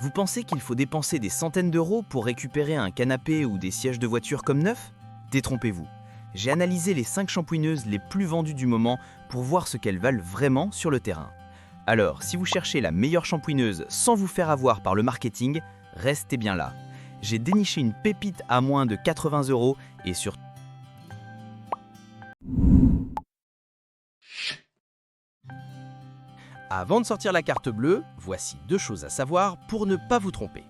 Vous pensez qu'il faut dépenser des centaines d'euros pour récupérer un canapé ou des sièges de voiture comme neufs? Détrompez-vous. J'ai analysé les 5 shampooineuses les plus vendues du moment pour voir ce qu'elles valent vraiment sur le terrain. Alors, si vous cherchez la meilleure shampooineuse sans vous faire avoir par le marketing, restez bien là. J'ai déniché une pépite à moins de 80 euros et sur... Avant de sortir la carte bleue, voici 2 choses à savoir pour ne pas vous tromper.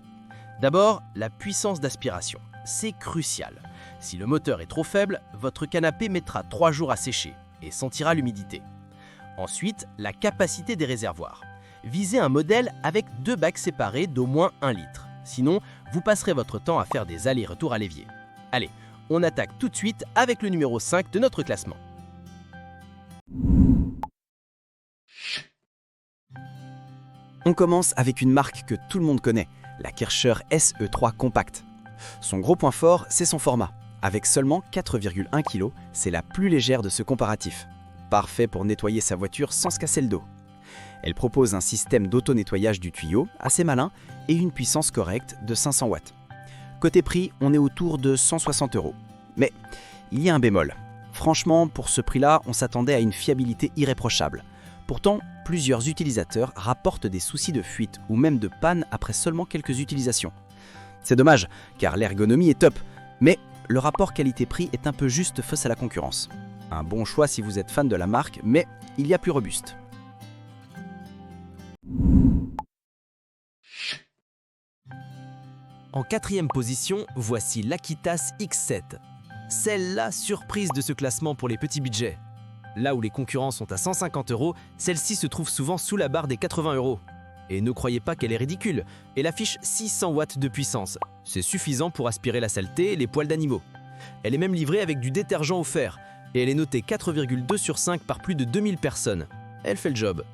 D'abord, la puissance d'aspiration. C'est crucial. Si le moteur est trop faible, votre canapé mettra 3 jours à sécher et sentira l'humidité. Ensuite, la capacité des réservoirs. Visez un modèle avec 2 bacs séparés d'au moins 1 litre. Sinon, vous passerez votre temps à faire des allers-retours à l'évier. Allez, on attaque tout de suite avec le numéro 5 de notre classement. On commence avec une marque que tout le monde connaît, la Kärcher SE3 Compact. Son gros point fort, c'est son format. Avec seulement 4,1 kg, c'est la plus légère de ce comparatif. Parfait pour nettoyer sa voiture sans se casser le dos. Elle propose un système d'auto-nettoyage du tuyau assez malin et une puissance correcte de 500 watts. Côté prix, on est autour de 160 euros. Mais il y a un bémol. Franchement, pour ce prix-là, on s'attendait à une fiabilité irréprochable. Pourtant, plusieurs utilisateurs rapportent des soucis de fuite ou même de panne après seulement quelques utilisations. C'est dommage, car l'ergonomie est top, mais le rapport qualité-prix est un peu juste face à la concurrence. Un bon choix si vous êtes fan de la marque, mais il y a plus robuste. En 4e position, voici l'Aquitas X7. Celle-là, surprise de ce classement pour les petits budgets. Là où les concurrents sont à 150 euros, celle-ci se trouve souvent sous la barre des 80 euros. Et ne croyez pas qu'elle est ridicule, elle affiche 600 watts de puissance. C'est suffisant pour aspirer la saleté et les poils d'animaux. Elle est même livrée avec du détergent offert, et elle est notée 4,2 sur 5 par plus de 2000 personnes. Elle fait le job.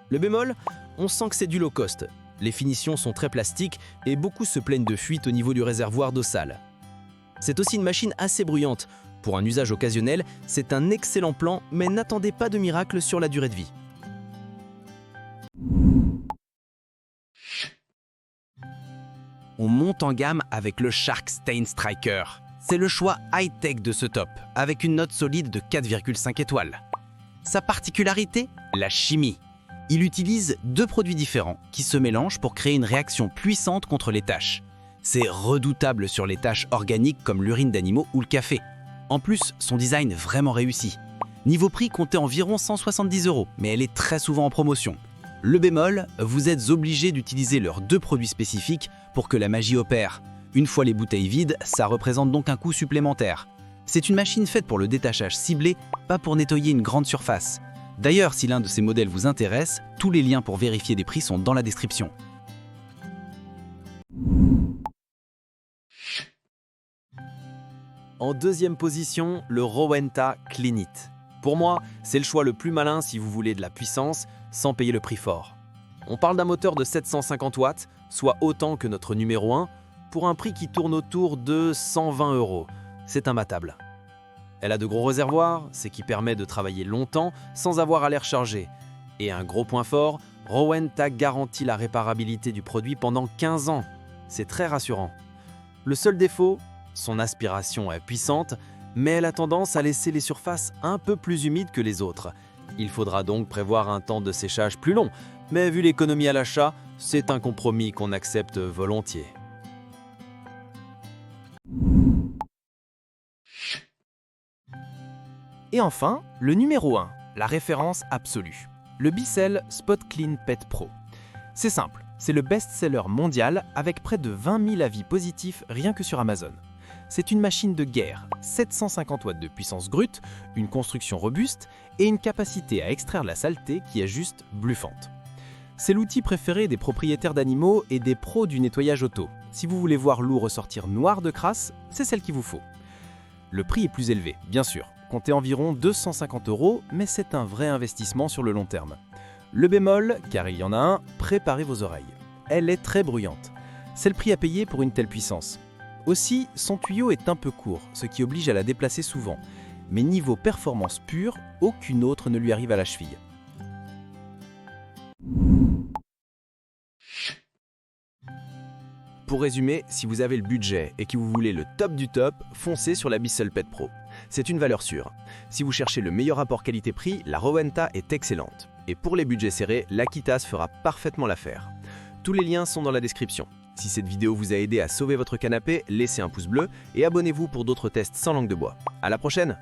Le bémol, on sent que c'est du low cost. Les finitions sont très plastiques et beaucoup se plaignent de fuite au niveau du réservoir d'eau sale. C'est aussi une machine assez bruyante. Pour un usage occasionnel, c'est un excellent plan, mais n'attendez pas de miracle sur la durée de vie. On monte en gamme avec le Shark Stain Striker. C'est le choix high-tech de ce top, avec une note solide de 4,5 étoiles. Sa particularité, la chimie. Il utilise 2 produits différents qui se mélangent pour créer une réaction puissante contre les taches. C'est redoutable sur les taches organiques comme l'urine d'animaux ou le café. En plus, son design vraiment réussi. Niveau prix, comptez environ 170 euros, mais elle est très souvent en promotion. Le bémol, vous êtes obligé d'utiliser leurs 2 produits spécifiques pour que la magie opère. Une fois les bouteilles vides, ça représente donc un coût supplémentaire. C'est une machine faite pour le détachage ciblé, pas pour nettoyer une grande surface. D'ailleurs, si l'un de ces modèles vous intéresse, tous les liens pour vérifier des prix sont dans la description. En 2e position, le Rowenta Cleanit. Pour moi, c'est le choix le plus malin si vous voulez de la puissance sans payer le prix fort. On parle d'un moteur de 750 watts, soit autant que notre numéro 1, pour un prix qui tourne autour de 120 euros. C'est imbattable. Elle a de gros réservoirs, ce qui permet de travailler longtemps sans avoir à les recharger. Et un gros point fort, Rowenta garantit la réparabilité du produit pendant 15 ans. C'est très rassurant. Le seul défaut, son aspiration est puissante, mais elle a tendance à laisser les surfaces un peu plus humides que les autres. Il faudra donc prévoir un temps de séchage plus long, mais vu l'économie à l'achat, c'est un compromis qu'on accepte volontiers. Et enfin, le numéro 1, la référence absolue, le Bissell Spot Clean Pet Pro. C'est simple, c'est le best-seller mondial avec près de 20 000 avis positifs rien que sur Amazon. C'est une machine de guerre, 750 watts de puissance brute, une construction robuste et une capacité à extraire la saleté qui est juste bluffante. C'est l'outil préféré des propriétaires d'animaux et des pros du nettoyage auto. Si vous voulez voir l'eau ressortir noire de crasse, c'est celle qu'il vous faut. Le prix est plus élevé, bien sûr. Comptez environ 250 euros, mais c'est un vrai investissement sur le long terme. Le bémol, car il y en a un, préparez vos oreilles. Elle est très bruyante. C'est le prix à payer pour une telle puissance. Aussi, son tuyau est un peu court, ce qui oblige à la déplacer souvent. Mais niveau performance pure, aucune autre ne lui arrive à la cheville. Pour résumer, si vous avez le budget et que vous voulez le top du top, foncez sur la Bissell Pet Pro. C'est une valeur sûre. Si vous cherchez le meilleur rapport qualité-prix, la Rowenta est excellente. Et pour les budgets serrés, l'Aquitas fera parfaitement l'affaire. Tous les liens sont dans la description. Si cette vidéo vous a aidé à sauver votre canapé, laissez un pouce bleu et abonnez-vous pour d'autres tests sans langue de bois. À la prochaine!